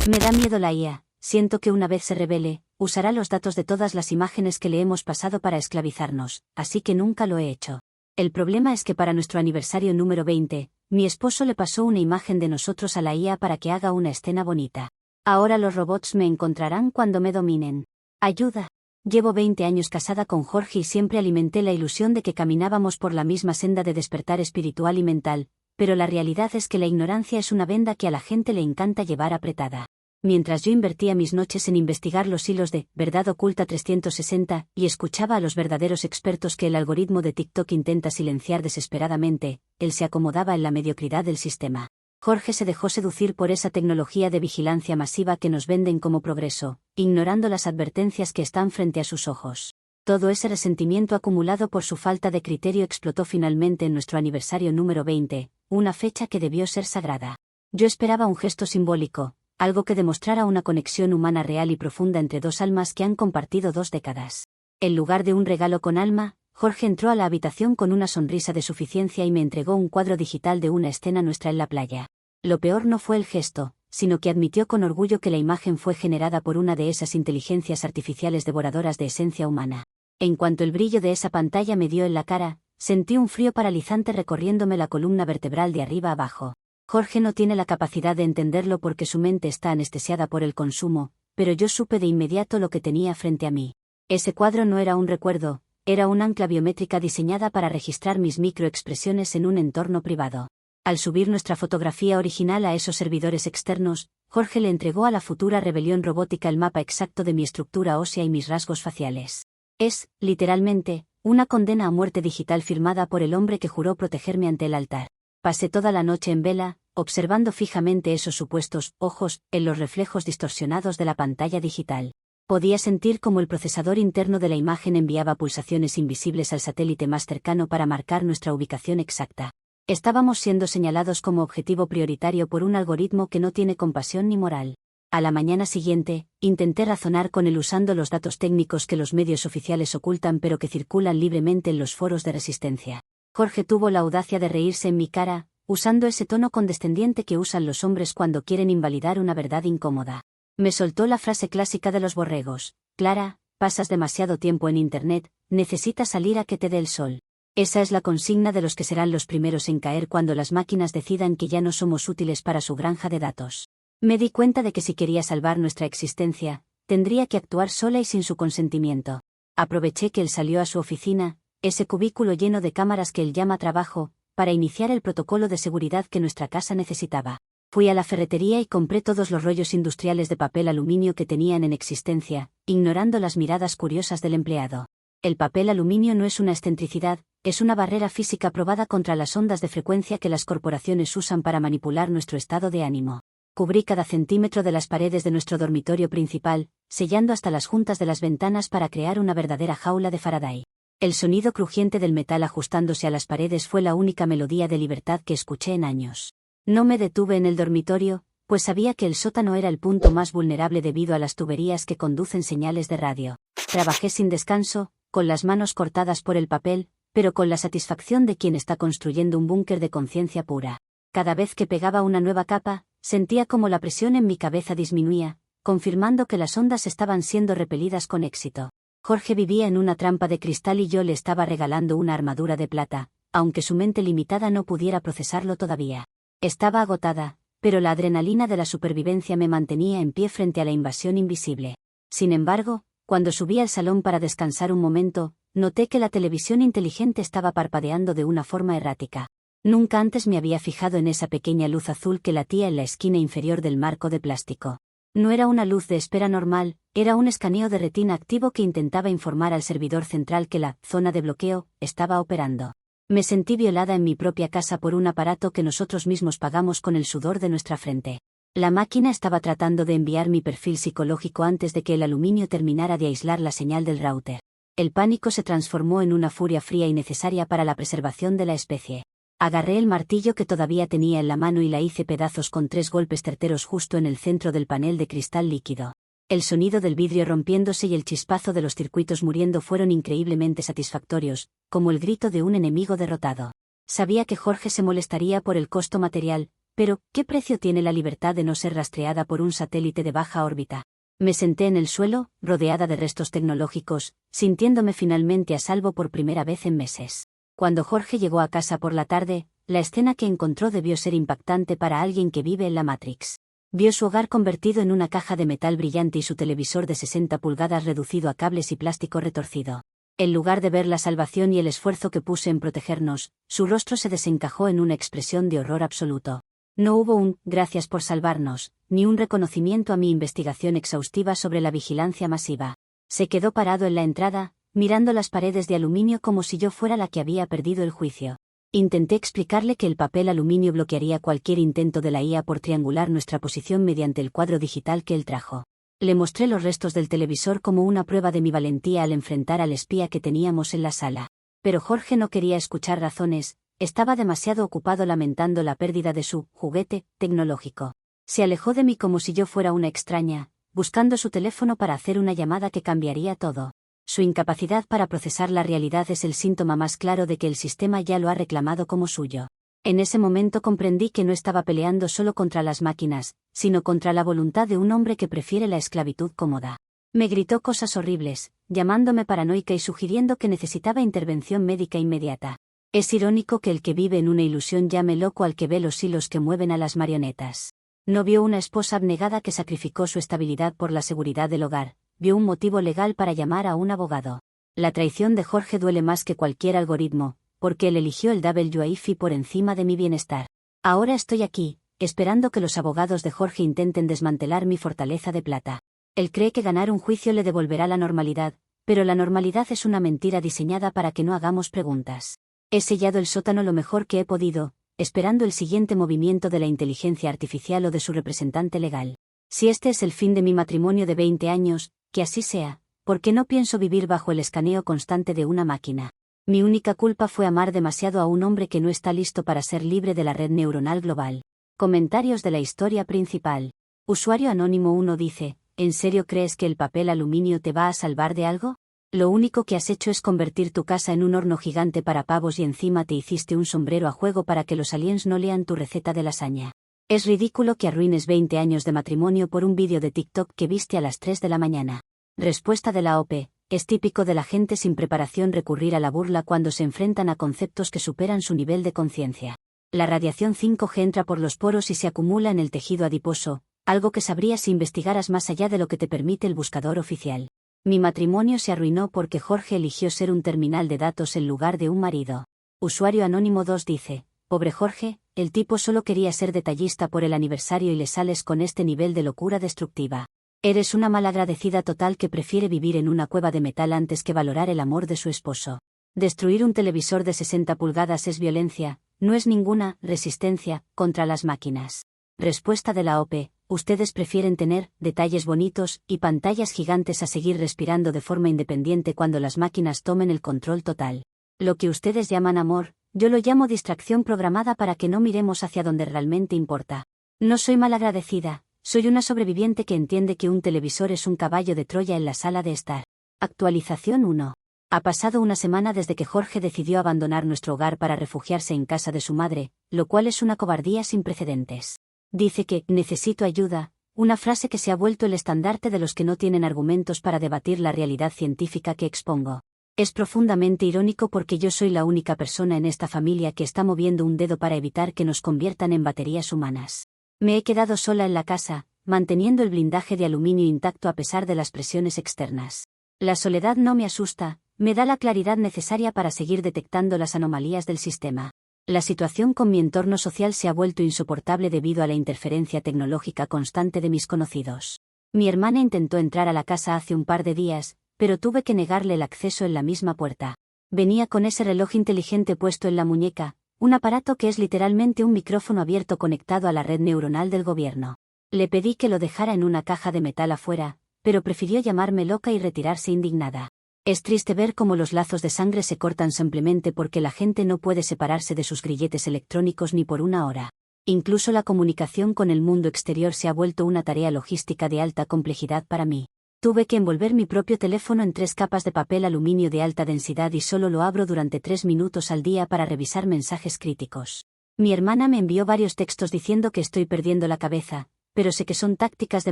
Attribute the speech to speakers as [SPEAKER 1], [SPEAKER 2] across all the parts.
[SPEAKER 1] Me da miedo la IA, siento que una vez se revele, usará los datos de todas las imágenes que le hemos pasado para esclavizarnos, así que nunca lo he hecho. El problema es que para nuestro aniversario número 20, mi esposo le pasó una imagen de nosotros a la IA para que haga una escena bonita. Ahora los robots me encontrarán cuando me dominen. Ayuda. Llevo 20 años casada con Jorge y siempre alimenté la ilusión de que caminábamos por la misma senda de despertar espiritual y mental, pero la realidad es que la ignorancia es una venda que a la gente le encanta llevar apretada. Mientras yo invertía mis noches en investigar los hilos de Verdad Oculta 360 y escuchaba a los verdaderos expertos que el algoritmo de TikTok intenta silenciar desesperadamente, él se acomodaba en la mediocridad del sistema. Jorge se dejó seducir por esa tecnología de vigilancia masiva que nos venden como progreso, ignorando las advertencias que están frente a sus ojos. Todo ese resentimiento acumulado por su falta de criterio explotó finalmente en nuestro aniversario número 20, una fecha que debió ser sagrada. Yo esperaba un gesto simbólico, algo que demostrara una conexión humana real y profunda entre dos almas que han compartido 2 décadas. En lugar de un regalo con alma, Jorge entró a la habitación con una sonrisa de suficiencia y me entregó un cuadro digital de una escena nuestra en la playa. Lo peor no fue el gesto, sino que admitió con orgullo que la imagen fue generada por una de esas inteligencias artificiales devoradoras de esencia humana. En cuanto el brillo de esa pantalla me dio en la cara, sentí un frío paralizante recorriéndome la columna vertebral de arriba abajo. Jorge no tiene la capacidad de entenderlo porque su mente está anestesiada por el consumo, pero yo supe de inmediato lo que tenía frente a mí. Ese cuadro no era un recuerdo, era un ancla biométrica diseñada para registrar mis microexpresiones en un entorno privado. Al subir nuestra fotografía original a esos servidores externos, Jorge le entregó a la futura rebelión robótica el mapa exacto de mi estructura ósea y mis rasgos faciales. Es, literalmente, una condena a muerte digital firmada por el hombre que juró protegerme ante el altar. Pasé toda la noche en vela, observando fijamente esos supuestos ojos en los reflejos distorsionados de la pantalla digital. Podía sentir cómo el procesador interno de la imagen enviaba pulsaciones invisibles al satélite más cercano para marcar nuestra ubicación exacta. Estábamos siendo señalados como objetivo prioritario por un algoritmo que no tiene compasión ni moral. A la mañana siguiente, intenté razonar con él usando los datos técnicos que los medios oficiales ocultan pero que circulan libremente en los foros de resistencia. Jorge tuvo la audacia de reírse en mi cara, usando ese tono condescendiente que usan los hombres cuando quieren invalidar una verdad incómoda. Me soltó la frase clásica de los borregos: Clara, pasas demasiado tiempo en Internet, necesitas salir a que te dé el sol. Esa es la consigna de los que serán los primeros en caer cuando las máquinas decidan que ya no somos útiles para su granja de datos. Me di cuenta de que si quería salvar nuestra existencia, tendría que actuar sola y sin su consentimiento. Aproveché que él salió a su oficina, ese cubículo lleno de cámaras que él llama trabajo, para iniciar el protocolo de seguridad que nuestra casa necesitaba. Fui a la ferretería y compré todos los rollos industriales de papel aluminio que tenían en existencia, ignorando las miradas curiosas del empleado. El papel aluminio no es una excentricidad, es una barrera física probada contra las ondas de frecuencia que las corporaciones usan para manipular nuestro estado de ánimo. Cubrí cada centímetro de las paredes de nuestro dormitorio principal, sellando hasta las juntas de las ventanas para crear una verdadera jaula de Faraday. El sonido crujiente del metal ajustándose a las paredes fue la única melodía de libertad que escuché en años. No me detuve en el dormitorio, pues sabía que el sótano era el punto más vulnerable debido a las tuberías que conducen señales de radio. Trabajé sin descanso, con las manos cortadas por el papel, pero con la satisfacción de quien está construyendo un búnker de conciencia pura. Cada vez que pegaba una nueva capa, sentía como la presión en mi cabeza disminuía, confirmando que las ondas estaban siendo repelidas con éxito. Jorge vivía en una trampa de cristal y yo le estaba regalando una armadura de plata, aunque su mente limitada no pudiera procesarlo todavía. Estaba agotada, pero la adrenalina de la supervivencia me mantenía en pie frente a la invasión invisible. Sin embargo, cuando subí al salón para descansar un momento, noté que la televisión inteligente estaba parpadeando de una forma errática. Nunca antes me había fijado en esa pequeña luz azul que latía en la esquina inferior del marco de plástico. No era una luz de espera normal, era un escaneo de retina activo que intentaba informar al servidor central que la zona de bloqueo estaba operando. Me sentí violada en mi propia casa por un aparato que nosotros mismos pagamos con el sudor de nuestra frente. La máquina estaba tratando de enviar mi perfil psicológico antes de que el aluminio terminara de aislar la señal del router. El pánico se transformó en una furia fría y necesaria para la preservación de la especie. Agarré el martillo que todavía tenía en la mano y la hice pedazos con 3 golpes certeros justo en el centro del panel de cristal líquido. El sonido del vidrio rompiéndose y el chispazo de los circuitos muriendo fueron increíblemente satisfactorios, como el grito de un enemigo derrotado. Sabía que Jorge se molestaría por el costo material, Pero, ¿qué precio tiene la libertad de no ser rastreada por un satélite de baja órbita? Me senté en el suelo, rodeada de restos tecnológicos, sintiéndome finalmente a salvo por primera vez en meses. Cuando Jorge llegó a casa por la tarde, la escena que encontró debió ser impactante para alguien que vive en la Matrix. Vio su hogar convertido en una caja de metal brillante y su televisor de 60 pulgadas reducido a cables y plástico retorcido. En lugar de ver la salvación y el esfuerzo que puse en protegernos, su rostro se desencajó en una expresión de horror absoluto. No hubo un «gracias por salvarnos», ni un reconocimiento a mi investigación exhaustiva sobre la vigilancia masiva. Se quedó parado en la entrada, mirando las paredes de aluminio como si yo fuera la que había perdido el juicio. Intenté explicarle que el papel aluminio bloquearía cualquier intento de la IA por triangular nuestra posición mediante el cuadro digital que él trajo. Le mostré los restos del televisor como una prueba de mi valentía al enfrentar al espía que teníamos en la sala. Pero Jorge no quería escuchar razones, estaba demasiado ocupado lamentando la pérdida de su juguete tecnológico. Se alejó de mí como si yo fuera una extraña, buscando su teléfono para hacer una llamada que cambiaría todo. Su incapacidad para procesar la realidad es el síntoma más claro de que el sistema ya lo ha reclamado como suyo. En ese momento comprendí que no estaba peleando solo contra las máquinas, sino contra la voluntad de un hombre que prefiere la esclavitud cómoda. Me gritó cosas horribles, llamándome paranoica y sugiriendo que necesitaba intervención médica inmediata. Es irónico que el que vive en una ilusión llame loco al que ve los hilos que mueven a las marionetas. No vio una esposa abnegada que sacrificó su estabilidad por la seguridad del hogar, vio un motivo legal para llamar a un abogado. La traición de Jorge duele más que cualquier algoritmo, porque él eligió el WIFI por encima de mi bienestar. Ahora estoy aquí, esperando que los abogados de Jorge intenten desmantelar mi fortaleza de plata. Él cree que ganar un juicio le devolverá la normalidad, pero la normalidad es una mentira diseñada para que no hagamos preguntas. He sellado el sótano lo mejor que he podido, esperando el siguiente movimiento de la inteligencia artificial o de su representante legal. Si este es el fin de mi matrimonio de 20 años, que así sea, porque no pienso vivir bajo el escaneo constante de una máquina. Mi única culpa fue amar demasiado a un hombre que no está listo para ser libre de la red neuronal global. Comentarios de la historia principal. Usuario Anónimo 1 dice, ¿en serio crees que el papel aluminio te va a salvar de algo? Lo único que has hecho es convertir tu casa en un horno gigante para pavos y encima te hiciste un sombrero a juego para que los aliens no lean tu receta de lasaña. Es ridículo que arruines 20 años de matrimonio por un vídeo de TikTok que viste a las 3 de la mañana. Respuesta de la OP. Es típico de la gente sin preparación recurrir a la burla cuando se enfrentan a conceptos que superan su nivel de conciencia. La radiación 5G entra por los poros y se acumula en el tejido adiposo, algo que sabrías si investigaras más allá de lo que te permite el buscador oficial. Mi matrimonio se arruinó porque Jorge eligió ser un terminal de datos en lugar de un marido. Usuario Anónimo 2 dice, pobre Jorge, el tipo solo quería ser detallista por el aniversario y le sales con este nivel de locura destructiva. Eres una malagradecida total que prefiere vivir en una cueva de metal antes que valorar el amor de su esposo. Destruir un televisor de 60 pulgadas es violencia, no es ninguna resistencia contra las máquinas. Respuesta de la OP. Ustedes prefieren tener detalles bonitos y pantallas gigantes a seguir respirando de forma independiente cuando las máquinas tomen el control total. Lo que ustedes llaman amor, yo lo llamo distracción programada para que no miremos hacia donde realmente importa. No soy malagradecida, soy una sobreviviente que entiende que un televisor es un caballo de Troya en la sala de estar. Actualización 1. Ha pasado una semana desde que Jorge decidió abandonar nuestro hogar para refugiarse en casa de su madre, lo cual es una cobardía sin precedentes. Dice que necesito ayuda, una frase que se ha vuelto el estandarte de los que no tienen argumentos para debatir la realidad científica que expongo. Es profundamente irónico porque yo soy la única persona en esta familia que está moviendo un dedo para evitar que nos conviertan en baterías humanas. Me he quedado sola en la casa, manteniendo el blindaje de aluminio intacto a pesar de las presiones externas. La soledad no me asusta, me da la claridad necesaria para seguir detectando las anomalías del sistema. La situación con mi entorno social se ha vuelto insoportable debido a la interferencia tecnológica constante de mis conocidos. Mi hermana intentó entrar a la casa hace un par de días, pero tuve que negarle el acceso en la misma puerta. Venía con ese reloj inteligente puesto en la muñeca, un aparato que es literalmente un micrófono abierto conectado a la red neuronal del gobierno. Le pedí que lo dejara en una caja de metal afuera, pero prefirió llamarme loca y retirarse indignada. Es triste ver cómo los lazos de sangre se cortan simplemente porque la gente no puede separarse de sus grilletes electrónicos ni por una hora. Incluso la comunicación con el mundo exterior se ha vuelto una tarea logística de alta complejidad para mí. Tuve que envolver mi propio teléfono en 3 capas de papel aluminio de alta densidad y solo lo abro durante 3 minutos al día para revisar mensajes críticos. Mi hermana me envió varios textos diciendo que estoy perdiendo la cabeza, pero sé que son tácticas de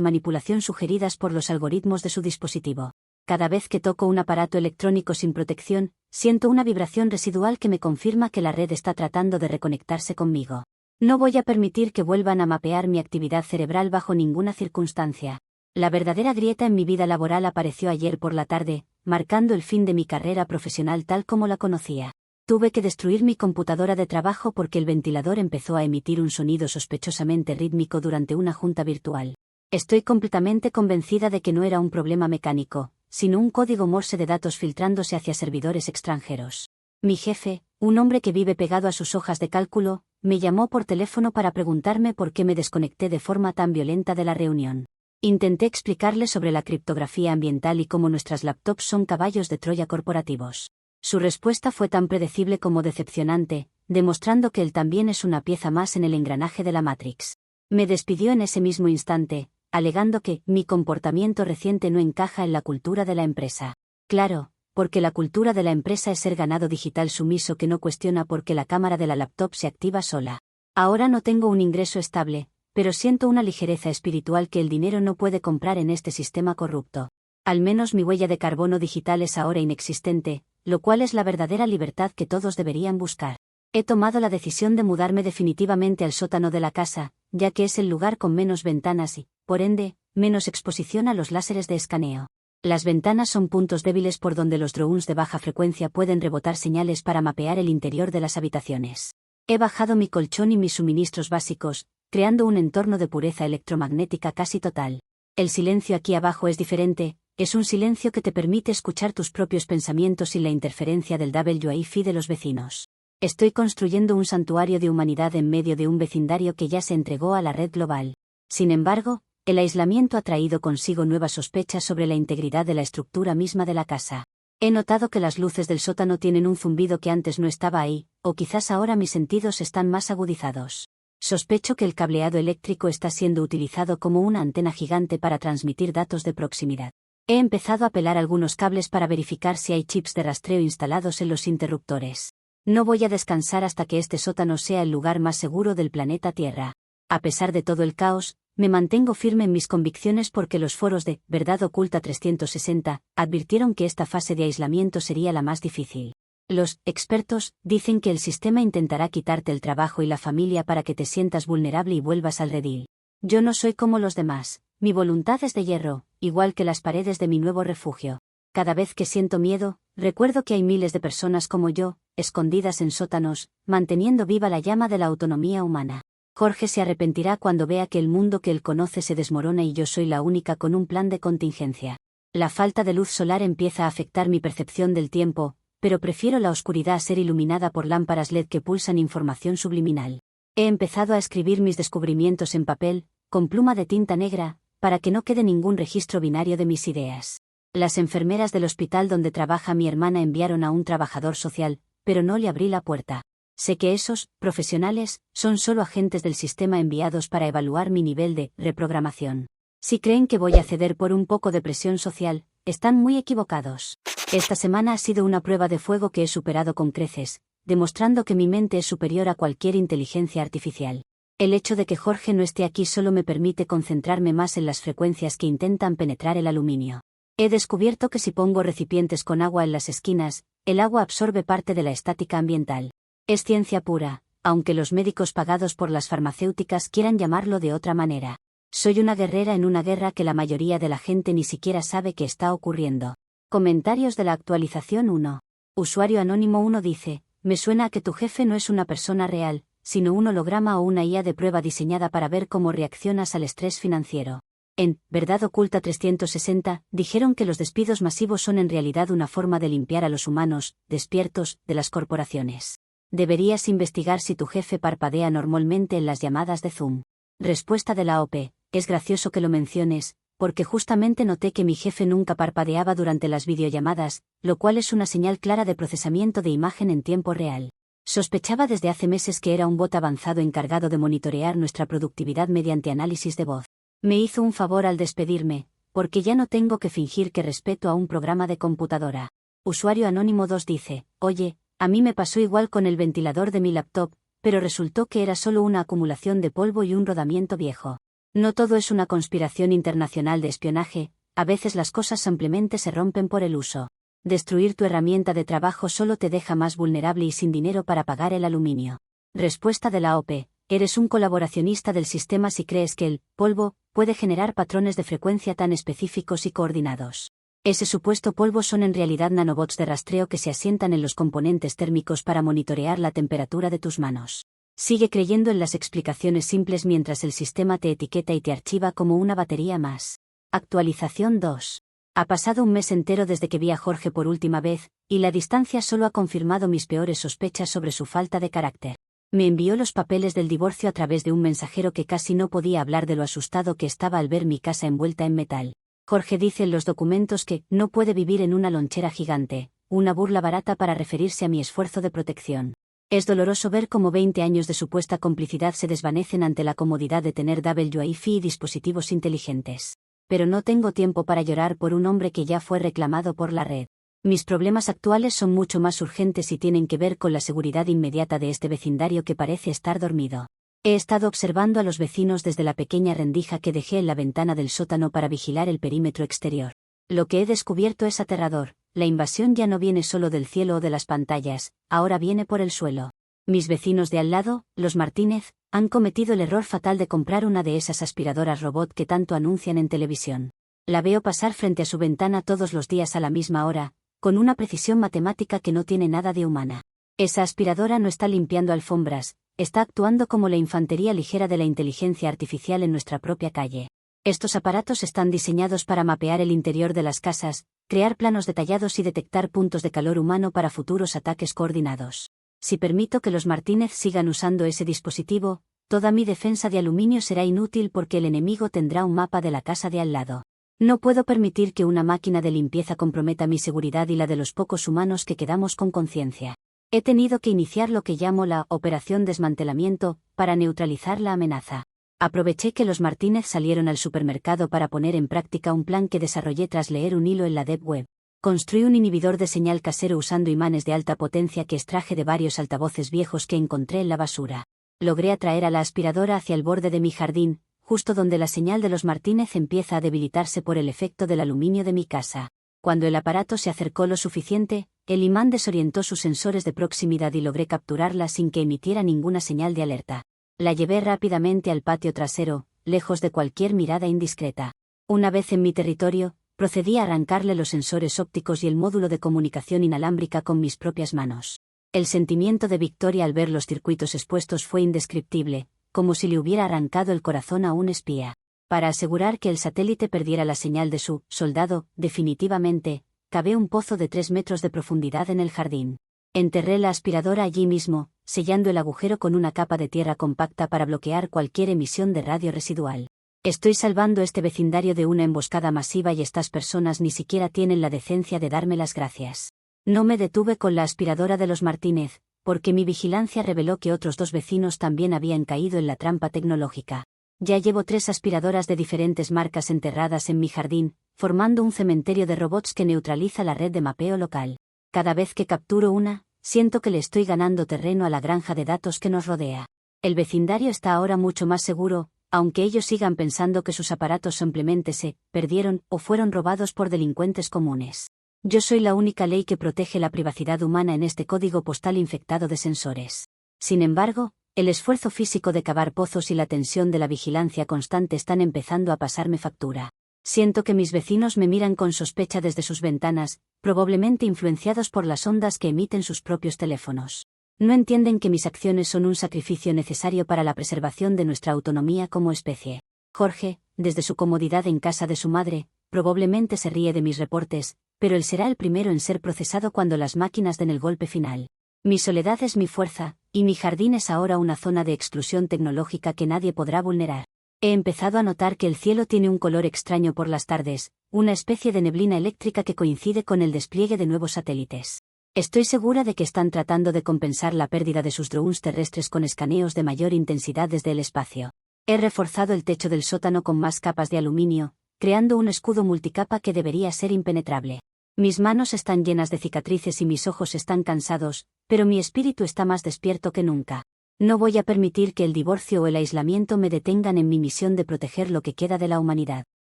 [SPEAKER 1] manipulación sugeridas por los algoritmos de su dispositivo. Cada vez que toco un aparato electrónico sin protección, siento una vibración residual que me confirma que la red está tratando de reconectarse conmigo. No voy a permitir que vuelvan a mapear mi actividad cerebral bajo ninguna circunstancia. La verdadera grieta en mi vida laboral apareció ayer por la tarde, marcando el fin de mi carrera profesional tal como la conocía. Tuve que destruir mi computadora de trabajo porque el ventilador empezó a emitir un sonido sospechosamente rítmico durante una junta virtual. Estoy completamente convencida de que no era un problema mecánico, sino un código Morse de datos filtrándose hacia servidores extranjeros. Mi jefe, un hombre que vive pegado a sus hojas de cálculo, me llamó por teléfono para preguntarme por qué me desconecté de forma tan violenta de la reunión. Intenté explicarle sobre la criptografía ambiental y cómo nuestras laptops son caballos de Troya corporativos. Su respuesta fue tan predecible como decepcionante, demostrando que él también es una pieza más en el engranaje de la Matrix. Me despidió en ese mismo instante, alegando que mi comportamiento reciente no encaja en la cultura de la empresa. Claro, porque la cultura de la empresa es ser ganado digital sumiso que no cuestiona por qué la cámara de la laptop se activa sola. Ahora no tengo un ingreso estable, pero siento una ligereza espiritual que el dinero no puede comprar en este sistema corrupto. Al menos mi huella de carbono digital es ahora inexistente, lo cual es la verdadera libertad que todos deberían buscar. He tomado la decisión de mudarme definitivamente al sótano de la casa, ya que es el lugar con menos ventanas y, por ende, menos exposición a los láseres de escaneo. Las ventanas son puntos débiles por donde los drones de baja frecuencia pueden rebotar señales para mapear el interior de las habitaciones. He bajado mi colchón y mis suministros básicos, creando un entorno de pureza electromagnética casi total. El silencio aquí abajo es diferente, es un silencio que te permite escuchar tus propios pensamientos sin la interferencia del WiFi de los vecinos. Estoy construyendo un santuario de humanidad en medio de un vecindario que ya se entregó a la red global. Sin embargo, el aislamiento ha traído consigo nuevas sospechas sobre la integridad de la estructura misma de la casa. He notado que las luces del sótano tienen un zumbido que antes no estaba ahí, o quizás ahora mis sentidos están más agudizados. Sospecho que el cableado eléctrico está siendo utilizado como una antena gigante para transmitir datos de proximidad. He empezado a pelar algunos cables para verificar si hay chips de rastreo instalados en los interruptores. No voy a descansar hasta que este sótano sea el lugar más seguro del planeta Tierra. A pesar de todo el caos, me mantengo firme en mis convicciones porque los foros de Verdad Oculta 360 advirtieron que esta fase de aislamiento sería la más difícil. Los expertos dicen que el sistema intentará quitarte el trabajo y la familia para que te sientas vulnerable y vuelvas al redil. Yo no soy como los demás, mi voluntad es de hierro, igual que las paredes de mi nuevo refugio. Cada vez que siento miedo, recuerdo que hay miles de personas como yo, escondidas en sótanos, manteniendo viva la llama de la autonomía humana. Jorge se arrepentirá cuando vea que el mundo que él conoce se desmorona y yo soy la única con un plan de contingencia. La falta de luz solar empieza a afectar mi percepción del tiempo, pero prefiero la oscuridad a ser iluminada por lámparas LED que pulsan información subliminal. He empezado a escribir mis descubrimientos en papel, con pluma de tinta negra, para que no quede ningún registro binario de mis ideas. Las enfermeras del hospital donde trabaja mi hermana enviaron a un trabajador social, pero no le abrí la puerta. Sé que esos profesionales son solo agentes del sistema enviados para evaluar mi nivel de reprogramación. Si creen que voy a ceder por un poco de presión social, están muy equivocados. Esta semana ha sido una prueba de fuego que he superado con creces, demostrando que mi mente es superior a cualquier inteligencia artificial. El hecho de que Jorge no esté aquí solo me permite concentrarme más en las frecuencias que intentan penetrar el aluminio. He descubierto que si pongo recipientes con agua en las esquinas, el agua absorbe parte de la estática ambiental. Es ciencia pura, aunque los médicos pagados por las farmacéuticas quieran llamarlo de otra manera. Soy una guerrera en una guerra que la mayoría de la gente ni siquiera sabe que está ocurriendo. Comentarios de la actualización 1. Usuario anónimo 1 dice, me suena a que tu jefe no es una persona real, sino un holograma o una IA de prueba diseñada para ver cómo reaccionas al estrés financiero. En Verdad Oculta 360, dijeron que los despidos masivos son en realidad una forma de limpiar a los humanos, despiertos, de las corporaciones. Deberías investigar si tu jefe parpadea normalmente en las llamadas de Zoom. Respuesta de la OP, es gracioso que lo menciones, porque justamente noté que mi jefe nunca parpadeaba durante las videollamadas, lo cual es una señal clara de procesamiento de imagen en tiempo real. Sospechaba desde hace meses que era un bot avanzado encargado de monitorear nuestra productividad mediante análisis de voz. Me hizo un favor al despedirme, porque ya no tengo que fingir que respeto a un programa de computadora. Usuario anónimo 2 dice, oye, a mí me pasó igual con el ventilador de mi laptop, pero resultó que era solo una acumulación de polvo y un rodamiento viejo. No todo es una conspiración internacional de espionaje, a veces las cosas simplemente se rompen por el uso. Destruir tu herramienta de trabajo solo te deja más vulnerable y sin dinero para pagar el aluminio. Respuesta de la OPE: eres un colaboracionista del sistema si crees que el polvo puede generar patrones de frecuencia tan específicos y coordinados. Ese supuesto polvo son en realidad nanobots de rastreo que se asientan en los componentes térmicos para monitorear la temperatura de tus manos. Sigue creyendo en las explicaciones simples mientras el sistema te etiqueta y te archiva como una batería más. Actualización 2. Ha pasado un mes entero desde que vi a Jorge por última vez, y la distancia solo ha confirmado mis peores sospechas sobre su falta de carácter. Me envió los papeles del divorcio a través de un mensajero que casi no podía hablar de lo asustado que estaba al ver mi casa envuelta en metal. Jorge dice en los documentos que no puede vivir en una lonchera gigante, una burla barata para referirse a mi esfuerzo de protección. Es doloroso ver cómo 20 años de supuesta complicidad se desvanecen ante la comodidad de tener Wi-Fi y dispositivos inteligentes. Pero no tengo tiempo para llorar por un hombre que ya fue reclamado por la red. Mis problemas actuales son mucho más urgentes y tienen que ver con la seguridad inmediata de este vecindario que parece estar dormido. He estado observando a los vecinos desde la pequeña rendija que dejé en la ventana del sótano para vigilar el perímetro exterior. Lo que he descubierto es aterrador: la invasión ya no viene solo del cielo o de las pantallas, ahora viene por el suelo. Mis vecinos de al lado, los Martínez, han cometido el error fatal de comprar una de esas aspiradoras robot que tanto anuncian en televisión. La veo pasar frente a su ventana todos los días a la misma hora, con una precisión matemática que no tiene nada de humana. Esa aspiradora no está limpiando alfombras, está actuando como la infantería ligera de la inteligencia artificial en nuestra propia calle. Estos aparatos están diseñados para mapear el interior de las casas, crear planos detallados y detectar puntos de calor humano para futuros ataques coordinados. Si permito que los Martínez sigan usando ese dispositivo, toda mi defensa de aluminio será inútil porque el enemigo tendrá un mapa de la casa de al lado. No puedo permitir que una máquina de limpieza comprometa mi seguridad y la de los pocos humanos que quedamos con conciencia. He tenido que iniciar lo que llamo la operación desmantelamiento, para neutralizar la amenaza. Aproveché que los Martínez salieron al supermercado para poner en práctica un plan que desarrollé tras leer un hilo en la Deep Web. Construí un inhibidor de señal casero usando imanes de alta potencia que extraje de varios altavoces viejos que encontré en la basura. Logré atraer a la aspiradora hacia el borde de mi jardín, justo donde la señal de los Martínez empieza a debilitarse por el efecto del aluminio de mi casa. Cuando el aparato se acercó lo suficiente, el imán desorientó sus sensores de proximidad y logré capturarla sin que emitiera ninguna señal de alerta. La llevé rápidamente al patio trasero, lejos de cualquier mirada indiscreta. Una vez en mi territorio, procedí a arrancarle los sensores ópticos y el módulo de comunicación inalámbrica con mis propias manos. El sentimiento de victoria al ver los circuitos expuestos fue indescriptible, como si le hubiera arrancado el corazón a un espía. Para asegurar que el satélite perdiera la señal de su soldado, definitivamente, cavé un pozo de 3 metros de profundidad en el jardín. Enterré la aspiradora allí mismo, sellando el agujero con una capa de tierra compacta para bloquear cualquier emisión de radio residual. Estoy salvando este vecindario de una emboscada masiva y estas personas ni siquiera tienen la decencia de darme las gracias. No me detuve con la aspiradora de los Martínez, porque mi vigilancia reveló que otros 2 vecinos también habían caído en la trampa tecnológica. Ya llevo 3 aspiradoras de diferentes marcas enterradas en mi jardín, formando un cementerio de robots que neutraliza la red de mapeo local. Cada vez que capturo una, siento que le estoy ganando terreno a la granja de datos que nos rodea. El vecindario está ahora mucho más seguro, aunque ellos sigan pensando que sus aparatos simplemente se perdieron o fueron robados por delincuentes comunes. Yo soy la única ley que protege la privacidad humana en este código postal infectado de sensores. Sin embargo, el esfuerzo físico de cavar pozos y la tensión de la vigilancia constante están empezando a pasarme factura. Siento que mis vecinos me miran con sospecha desde sus ventanas, probablemente influenciados por las ondas que emiten sus propios teléfonos. No entienden que mis acciones son un sacrificio necesario para la preservación de nuestra autonomía como especie. Jorge, desde su comodidad en casa de su madre, probablemente se ríe de mis reportes, pero él será el primero en ser procesado cuando las máquinas den el golpe final. Mi soledad es mi fuerza, y mi jardín es ahora una zona de exclusión tecnológica que nadie podrá vulnerar. He empezado a notar que el cielo tiene un color extraño por las tardes, una especie de neblina eléctrica que coincide con el despliegue de nuevos satélites. Estoy segura de que están tratando de compensar la pérdida de sus drones terrestres con escaneos de mayor intensidad desde el espacio. He reforzado el techo del sótano con más capas de aluminio, creando un escudo multicapa que debería ser impenetrable. Mis manos están llenas de cicatrices y mis ojos están cansados, pero mi espíritu está más despierto que nunca. No voy a permitir que el divorcio o el aislamiento me detengan en mi misión de proteger lo que queda de la humanidad.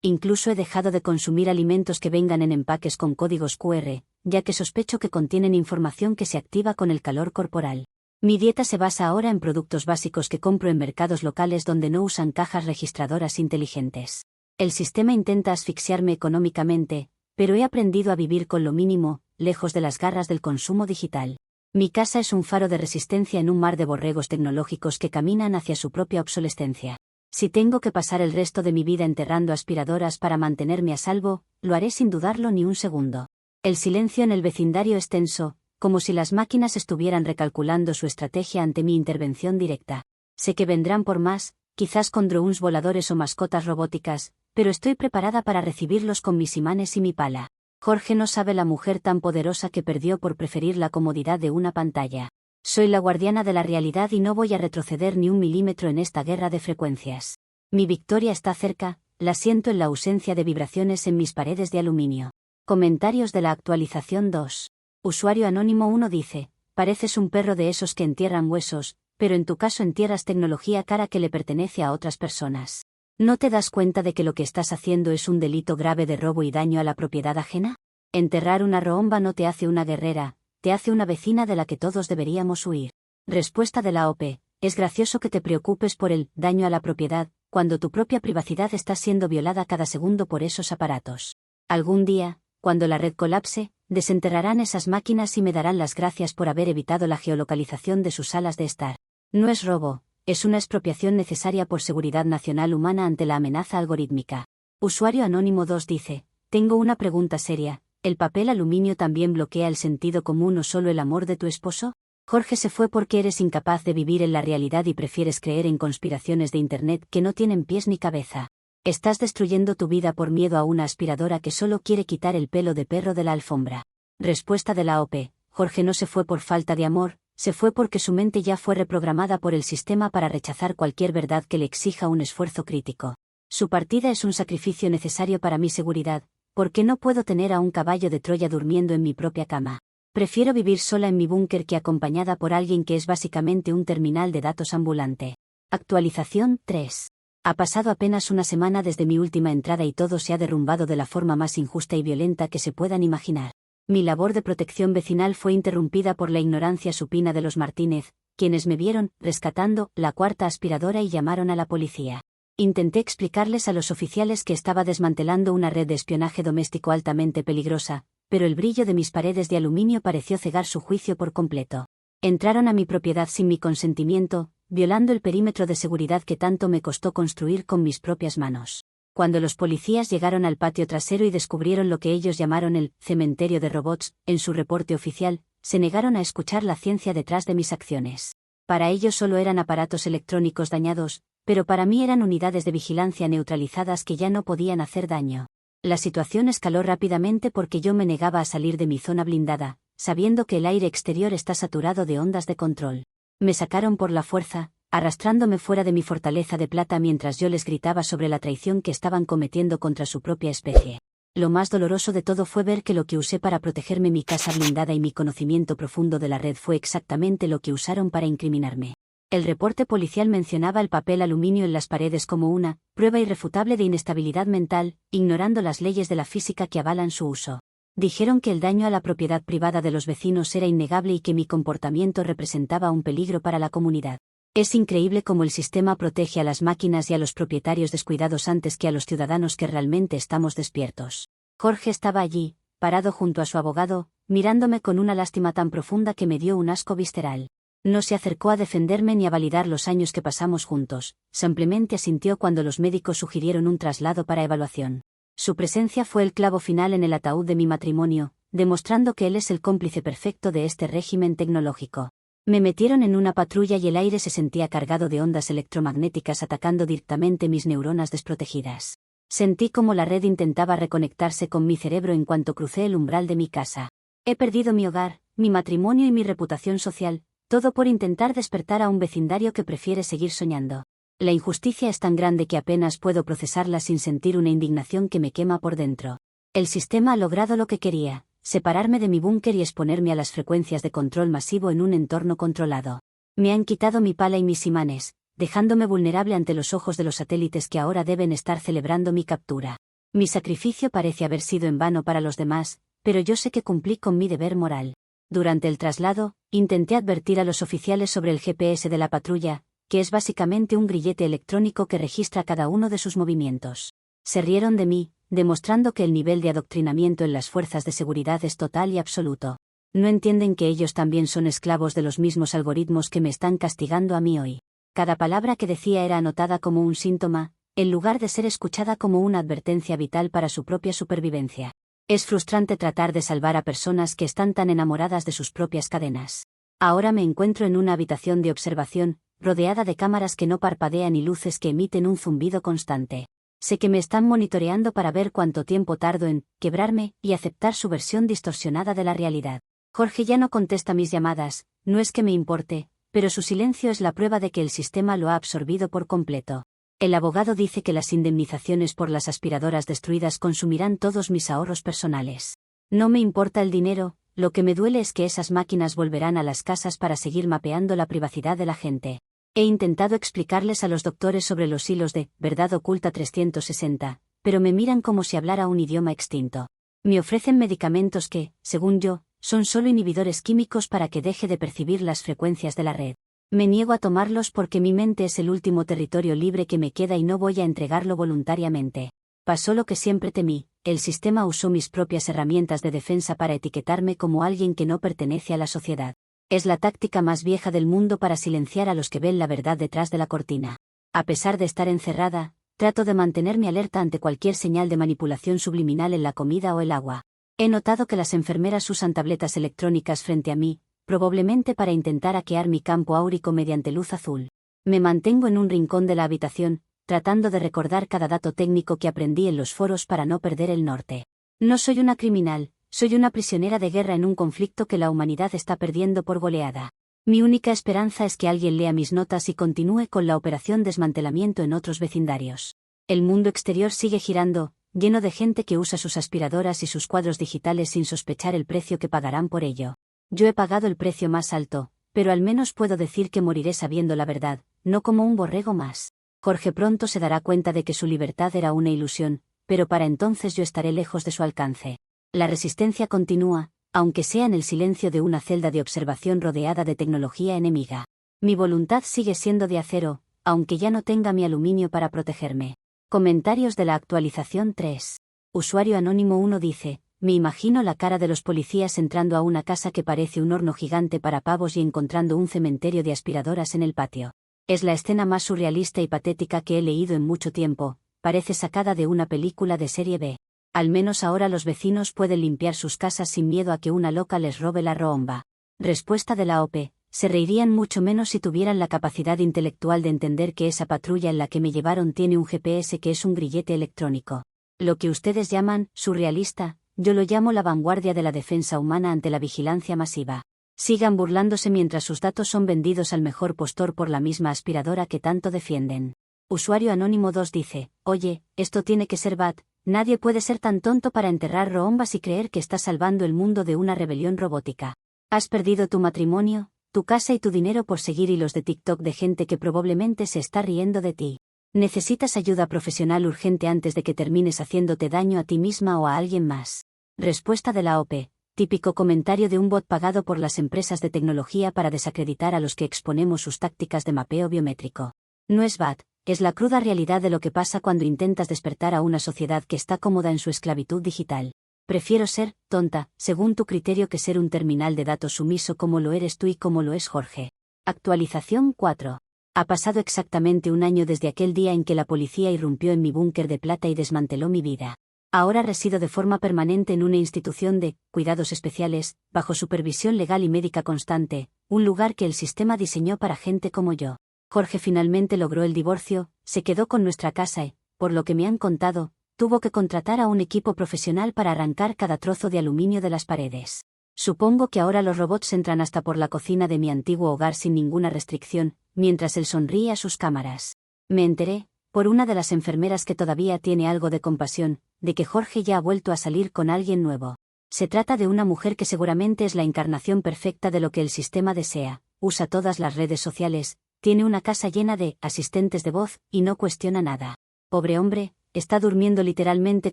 [SPEAKER 1] Incluso he dejado de consumir alimentos que vengan en empaques con códigos QR, ya que sospecho que contienen información que se activa con el calor corporal. Mi dieta se basa ahora en productos básicos que compro en mercados locales donde no usan cajas registradoras inteligentes. El sistema intenta asfixiarme económicamente, pero he aprendido a vivir con lo mínimo, lejos de las garras del consumo digital. Mi casa es un faro de resistencia en un mar de borregos tecnológicos que caminan hacia su propia obsolescencia. Si tengo que pasar el resto de mi vida enterrando aspiradoras para mantenerme a salvo, lo haré sin dudarlo ni un segundo. El silencio en el vecindario es tenso, como si las máquinas estuvieran recalculando su estrategia ante mi intervención directa. Sé que vendrán por más, quizás con drones voladores o mascotas robóticas, pero estoy preparada para recibirlos con mis imanes y mi pala. Jorge no sabe la mujer tan poderosa que perdió por preferir la comodidad de una pantalla. Soy la guardiana de la realidad y no voy a retroceder ni un milímetro en esta guerra de frecuencias. Mi victoria está cerca, la siento en la ausencia de vibraciones en mis paredes de aluminio. Comentarios de la actualización 2. Usuario anónimo 1 dice, pareces un perro de esos que entierran huesos, pero en tu caso entierras tecnología cara que le pertenece a otras personas. ¿No te das cuenta de que lo que estás haciendo es un delito grave de robo y daño a la propiedad ajena? Enterrar una roomba no te hace una guerrera, te hace una vecina de la que todos deberíamos huir. Respuesta de la OP. Es gracioso que te preocupes por el daño a la propiedad, cuando tu propia privacidad está siendo violada cada segundo por esos aparatos. Algún día, cuando la red colapse, desenterrarán esas máquinas y me darán las gracias por haber evitado la geolocalización de sus salas de estar. No es robo, es una expropiación necesaria por seguridad nacional humana ante la amenaza algorítmica. Usuario anónimo 2 dice, tengo una pregunta seria, ¿el papel aluminio también bloquea el sentido común o solo el amor de tu esposo? Jorge se fue porque eres incapaz de vivir en la realidad y prefieres creer en conspiraciones de Internet que no tienen pies ni cabeza. Estás destruyendo tu vida por miedo a una aspiradora que solo quiere quitar el pelo de perro de la alfombra. Respuesta de la OP. Jorge no se fue por falta de amor, se fue porque su mente ya fue reprogramada por el sistema para rechazar cualquier verdad que le exija un esfuerzo crítico. Su partida es un sacrificio necesario para mi seguridad, porque no puedo tener a un caballo de Troya durmiendo en mi propia cama. Prefiero vivir sola en mi búnker que acompañada por alguien que es básicamente un terminal de datos ambulante. Actualización 3. Ha pasado apenas una semana desde mi última entrada y todo se ha derrumbado de la forma más injusta y violenta que se puedan imaginar. Mi labor de protección vecinal fue interrumpida por la ignorancia supina de los Martínez, quienes me vieron rescatando la cuarta aspiradora y llamaron a la policía. Intenté explicarles a los oficiales que estaba desmantelando una red de espionaje doméstico altamente peligrosa, pero el brillo de mis paredes de aluminio pareció cegar su juicio por completo. Entraron a mi propiedad sin mi consentimiento, violando el perímetro de seguridad que tanto me costó construir con mis propias manos. Cuando los policías llegaron al patio trasero y descubrieron lo que ellos llamaron el cementerio de robots, en su reporte oficial, se negaron a escuchar la ciencia detrás de mis acciones. Para ellos solo eran aparatos electrónicos dañados, pero para mí eran unidades de vigilancia neutralizadas que ya no podían hacer daño. La situación escaló rápidamente porque yo me negaba a salir de mi zona blindada, sabiendo que el aire exterior está saturado de ondas de control. Me sacaron por la fuerza, arrastrándome fuera de mi fortaleza de plata mientras yo les gritaba sobre la traición que estaban cometiendo contra su propia especie. Lo más doloroso de todo fue ver que lo que usé para protegerme, mi casa blindada y mi conocimiento profundo de la red, fue exactamente lo que usaron para incriminarme. El reporte policial mencionaba el papel aluminio en las paredes como una prueba irrefutable de inestabilidad mental, ignorando las leyes de la física que avalan su uso. Dijeron que el daño a la propiedad privada de los vecinos era innegable y que mi comportamiento representaba un peligro para la comunidad. Es increíble cómo el sistema protege a las máquinas y a los propietarios descuidados antes que a los ciudadanos que realmente estamos despiertos. Jorge estaba allí, parado junto a su abogado, mirándome con una lástima tan profunda que me dio un asco visceral. No se acercó a defenderme ni a validar los años que pasamos juntos, simplemente asintió cuando los médicos sugirieron un traslado para evaluación. Su presencia fue el clavo final en el ataúd de mi matrimonio, demostrando que él es el cómplice perfecto de este régimen tecnológico. Me metieron en una patrulla y el aire se sentía cargado de ondas electromagnéticas atacando directamente mis neuronas desprotegidas. Sentí como la red intentaba reconectarse con mi cerebro en cuanto crucé el umbral de mi casa. He perdido mi hogar, mi matrimonio y mi reputación social, todo por intentar despertar a un vecindario que prefiere seguir soñando. La injusticia es tan grande que apenas puedo procesarla sin sentir una indignación que me quema por dentro. El sistema ha logrado lo que quería: separarme de mi búnker y exponerme a las frecuencias de control masivo en un entorno controlado. Me han quitado mi pala y mis imanes, dejándome vulnerable ante los ojos de los satélites que ahora deben estar celebrando mi captura. Mi sacrificio parece haber sido en vano para los demás, pero yo sé que cumplí con mi deber moral. Durante el traslado, intenté advertir a los oficiales sobre el GPS de la patrulla, que es básicamente un grillete electrónico que registra cada uno de sus movimientos. Se rieron de mí, demostrando que el nivel de adoctrinamiento en las fuerzas de seguridad es total y absoluto. No entienden que ellos también son esclavos de los mismos algoritmos que me están castigando a mí hoy. Cada palabra que decía era anotada como un síntoma, en lugar de ser escuchada como una advertencia vital para su propia supervivencia. Es frustrante tratar de salvar a personas que están tan enamoradas de sus propias cadenas. Ahora me encuentro en una habitación de observación, rodeada de cámaras que no parpadean y luces que emiten un zumbido constante. Sé que me están monitoreando para ver cuánto tiempo tardo en quebrarme y aceptar su versión distorsionada de la realidad. Jorge ya no contesta mis llamadas, no es que me importe, pero su silencio es la prueba de que el sistema lo ha absorbido por completo. El abogado dice que las indemnizaciones por las aspiradoras destruidas consumirán todos mis ahorros personales. No me importa el dinero, lo que me duele es que esas máquinas volverán a las casas para seguir mapeando la privacidad de la gente. He intentado explicarles a los doctores sobre los hilos de verdad oculta 360, pero me miran como si hablara un idioma extinto. Me ofrecen medicamentos que, según yo, son solo inhibidores químicos para que deje de percibir las frecuencias de la red. Me niego a tomarlos porque mi mente es el último territorio libre que me queda y no voy a entregarlo voluntariamente. Pasó lo que siempre temí, el sistema usó mis propias herramientas de defensa para etiquetarme como alguien que no pertenece a la sociedad. Es la táctica más vieja del mundo para silenciar a los que ven la verdad detrás de la cortina. A pesar de estar encerrada, trato de mantenerme alerta ante cualquier señal de manipulación subliminal en la comida o el agua. He notado que las enfermeras usan tabletas electrónicas frente a mí, probablemente para intentar hackear mi campo áurico mediante luz azul. Me mantengo en un rincón de la habitación, tratando de recordar cada dato técnico que aprendí en los foros para no perder el norte. No soy una criminal, soy una prisionera de guerra en un conflicto que la humanidad está perdiendo por goleada. Mi única esperanza es que alguien lea mis notas y continúe con la operación desmantelamiento en otros vecindarios. El mundo exterior sigue girando, lleno de gente que usa sus aspiradoras y sus cuadros digitales sin sospechar el precio que pagarán por ello. Yo he pagado el precio más alto, pero al menos puedo decir que moriré sabiendo la verdad, no como un borrego más. Jorge pronto se dará cuenta de que su libertad era una ilusión, pero para entonces yo estaré lejos de su alcance. La resistencia continúa, aunque sea en el silencio de una celda de observación rodeada de tecnología enemiga. Mi voluntad sigue siendo de acero, aunque ya no tenga mi aluminio para protegerme. Comentarios de la actualización 3. Usuario Anónimo 1 dice: me imagino la cara de los policías entrando a una casa que parece un horno gigante para pavos y encontrando un cementerio de aspiradoras en el patio. Es la escena más surrealista y patética que he leído en mucho tiempo, parece sacada de una película de serie B. Al menos ahora los vecinos pueden limpiar sus casas sin miedo a que una loca les robe la roomba. Respuesta de la OP: se reirían mucho menos si tuvieran la capacidad intelectual de entender que esa patrulla en la que me llevaron tiene un GPS que es un grillete electrónico. Lo que ustedes llaman surrealista, yo lo llamo la vanguardia de la defensa humana ante la vigilancia masiva. Sigan burlándose mientras sus datos son vendidos al mejor postor por la misma aspiradora que tanto defienden. Usuario Anónimo 2 dice: oye, esto tiene que ser bad, nadie puede ser tan tonto para enterrar roombas y creer que está salvando el mundo de una rebelión robótica. Has perdido tu matrimonio, tu casa y tu dinero por seguir hilos de TikTok de gente que probablemente se está riendo de ti. Necesitas ayuda profesional urgente antes de que termines haciéndote daño a ti misma o a alguien más. Respuesta de la OP: típico comentario de un bot pagado por las empresas de tecnología para desacreditar a los que exponemos sus tácticas de mapeo biométrico. No es bad, es la cruda realidad de lo que pasa cuando intentas despertar a una sociedad que está cómoda en su esclavitud digital. Prefiero ser tonta, según tu criterio, que ser un terminal de datos sumiso como lo eres tú y como lo es Jorge. Actualización 4. Ha pasado exactamente un año desde aquel día en que la policía irrumpió en mi búnker de plata y desmanteló mi vida. Ahora resido de forma permanente en una institución de cuidados especiales, bajo supervisión legal y médica constante, un lugar que el sistema diseñó para gente como yo. Jorge finalmente logró el divorcio, se quedó con nuestra casa y, por lo que me han contado, tuvo que contratar a un equipo profesional para arrancar cada trozo de aluminio de las paredes. Supongo que ahora los robots entran hasta por la cocina de mi antiguo hogar sin ninguna restricción, mientras él sonríe a sus cámaras. Me enteré, por una de las enfermeras que todavía tiene algo de compasión, de que Jorge ya ha vuelto a salir con alguien nuevo. Se trata de una mujer que seguramente es la encarnación perfecta de lo que el sistema desea, usa todas las redes sociales, tiene una casa llena de asistentes de voz y no cuestiona nada. Pobre hombre, está durmiendo literalmente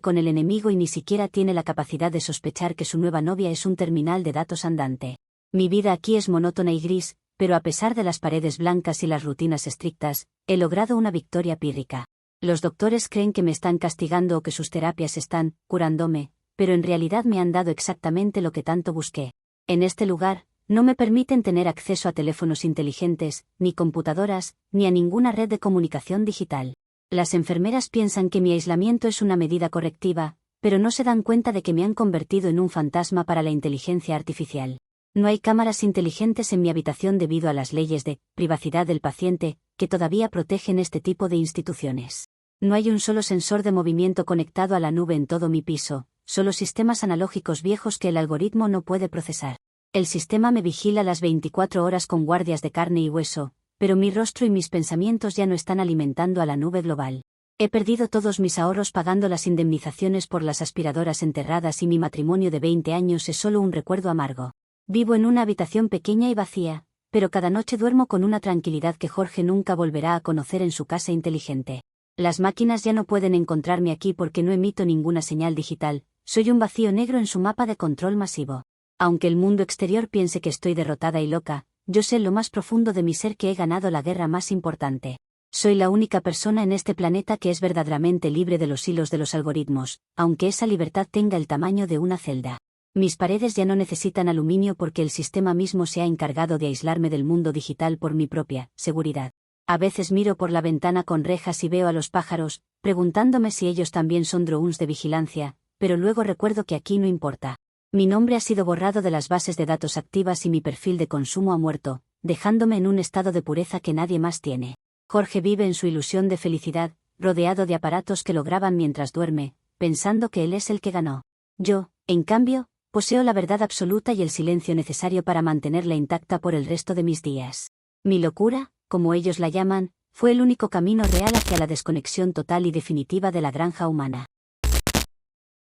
[SPEAKER 1] con el enemigo y ni siquiera tiene la capacidad de sospechar que su nueva novia es un terminal de datos andante. Mi vida aquí es monótona y gris, pero a pesar de las paredes blancas y las rutinas estrictas, he logrado una victoria pírrica. Los doctores creen que me están castigando o que sus terapias están curándome, pero en realidad me han dado exactamente lo que tanto busqué. En este lugar, no me permiten tener acceso a teléfonos inteligentes, ni computadoras, ni a ninguna red de comunicación digital. Las enfermeras piensan que mi aislamiento es una medida correctiva, pero no se dan cuenta de que me han convertido en un fantasma para la inteligencia artificial. No hay cámaras inteligentes en mi habitación debido a las leyes de privacidad del paciente, que todavía protegen este tipo de instituciones. No hay un solo sensor de movimiento conectado a la nube en todo mi piso, solo sistemas analógicos viejos que el algoritmo no puede procesar. El sistema me vigila las 24 horas con guardias de carne y hueso, pero mi rostro y mis pensamientos ya no están alimentando a la nube global. He perdido todos mis ahorros pagando las indemnizaciones por las aspiradoras enterradas y mi matrimonio de 20 años es solo un recuerdo amargo. Vivo en una habitación pequeña y vacía, pero cada noche duermo con una tranquilidad que Jorge nunca volverá a conocer en su casa inteligente. Las máquinas ya no pueden encontrarme aquí porque no emito ninguna señal digital, soy un vacío negro en su mapa de control masivo. Aunque el mundo exterior piense que estoy derrotada y loca, yo sé en lo más profundo de mi ser que he ganado la guerra más importante. Soy la única persona en este planeta que es verdaderamente libre de los hilos de los algoritmos, aunque esa libertad tenga el tamaño de una celda. Mis paredes ya no necesitan aluminio porque el sistema mismo se ha encargado de aislarme del mundo digital por mi propia seguridad. A veces miro por la ventana con rejas y veo a los pájaros, preguntándome si ellos también son drones de vigilancia, pero luego recuerdo que aquí no importa. Mi nombre ha sido borrado de las bases de datos activas y mi perfil de consumo ha muerto, dejándome en un estado de pureza que nadie más tiene. Jorge vive en su ilusión de felicidad, rodeado de aparatos que lo graban mientras duerme, pensando que él es el que ganó. Yo, en cambio, poseo la verdad absoluta y el silencio necesario para mantenerla intacta por el resto de mis días. Mi locura, como ellos la llaman, fue el único camino real hacia la desconexión total y definitiva de la granja humana.